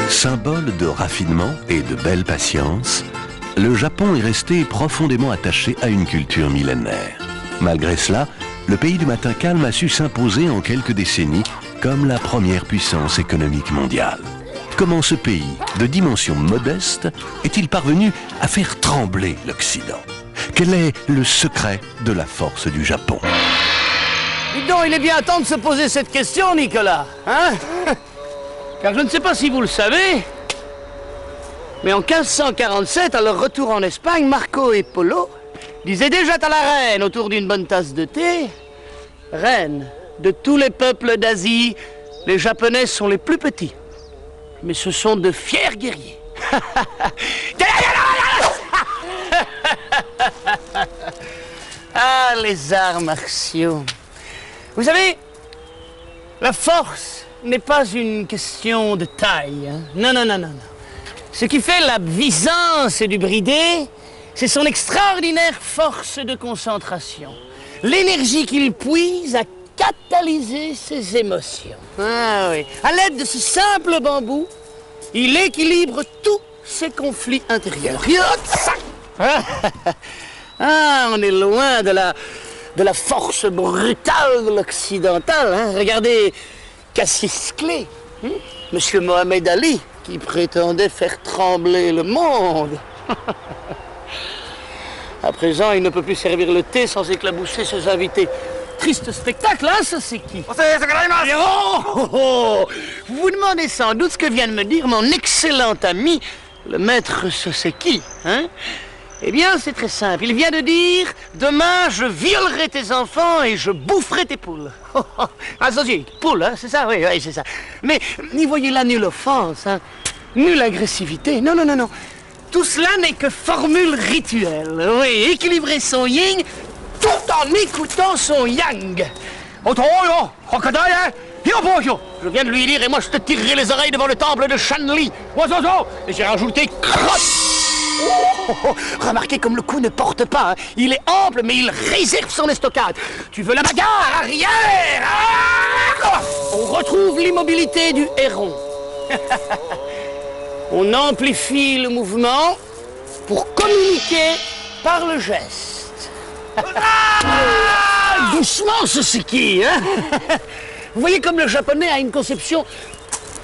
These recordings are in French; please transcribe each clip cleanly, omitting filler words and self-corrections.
Symbole de raffinement et de belle patience, le Japon est resté profondément attaché à une culture millénaire. Malgré cela, le pays du matin calme a su s'imposer en quelques décennies comme la première puissance économique mondiale. Comment ce pays, de dimension modeste, est-il parvenu à faire trembler l'Occident? Quel est le secret de la force du Japon? Dites donc, il est bien temps de se poser cette question, Nicolas, hein? Car je ne sais pas si vous le savez, mais en 1547, à leur retour en Espagne, Marco et Polo disaient déjà à la reine, autour d'une bonne tasse de thé: Reine, de tous les peuples d'Asie, les Japonais sont les plus petits, mais ce sont de fiers guerriers. Ah, les arts martiaux. Vous savez, la force n'est pas une question de taille. Hein? Non, non, non, non, non. Ce qui fait la puissance du bridé, c'est son extraordinaire force de concentration. L'énergie qu'il puise à catalyser ses émotions. Ah oui. À l'aide de ce simple bambou, il équilibre tous ses conflits intérieurs. Ah, on est loin de la force brutale de l'occidental. Hein? Regardez Cassius Clay, Monsieur Mohamed Ali, qui prétendait faire trembler le monde. À présent, il ne peut plus servir le thé sans éclabousser ses invités. Triste spectacle, hein, ça c'est qui? Oh, vous vous demandez sans doute ce que vient de me dire mon excellent ami, le maître Soseki, hein? Eh bien, c'est très simple. Il vient de dire: demain, je violerai tes enfants et je boufferai tes poules. Ah, Soseki, poule, hein, c'est ça? Oui, oui, c'est ça. Mais n'y voyez là nulle offense, hein? Nulle agressivité. Non, non, non, non. Tout cela n'est que formule rituelle. Oui, équilibrer son yin tout en écoutant son yang. Je viens de lui dire, et moi je te tirerai les oreilles devant le temple de Shanli. Et j'ai rajouté crotte. Remarquez comme le coup ne porte pas. Hein. Il est ample, mais il réserve son estocade. Tu veux la bagarre? Arrière. On retrouve l'immobilité du héron. On amplifie le mouvement pour communiquer par le geste. Doucement, Soseki, hein? Vous voyez comme le japonais a une conception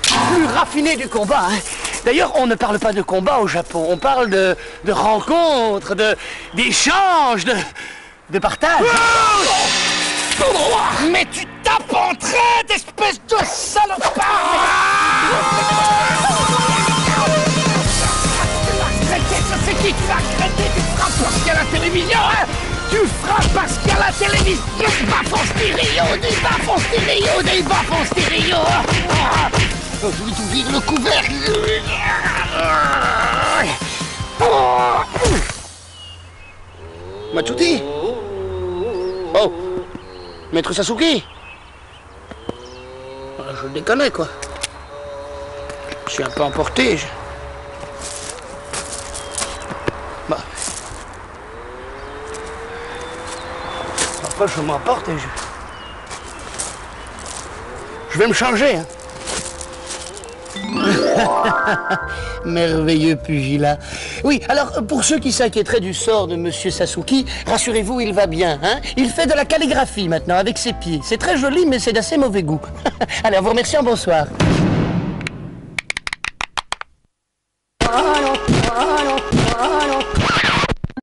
plus raffinée du combat. Hein? D'ailleurs, on ne parle pas de combat au Japon, on parle de rencontres, d'échanges, de partage. Tout droit! Mais tu tapes en traite, espèce de salopard! Tu vas regretter, tu frappes parce qu'il y a la télévision, hein? Tu frappes parce qu'il y a la télévision! Baf en stéréo, des baffes en stéréo, des baffes en stéréo! Je vais t'ouvrir le couvercle! Matsuti? Oh! Maître Sasuke? Je déconne, quoi. Je suis un peu emporté. Bah. Après, je m'emporte et je vais me changer. Hein. Merveilleux pugilat. Oui, alors, pour ceux qui s'inquiéteraient du sort de Monsieur Sasuke, rassurez-vous, il va bien. Hein. Il fait de la calligraphie maintenant avec ses pieds. C'est très joli, mais c'est d'assez mauvais goût. Allez, en vous remerciant, bonsoir.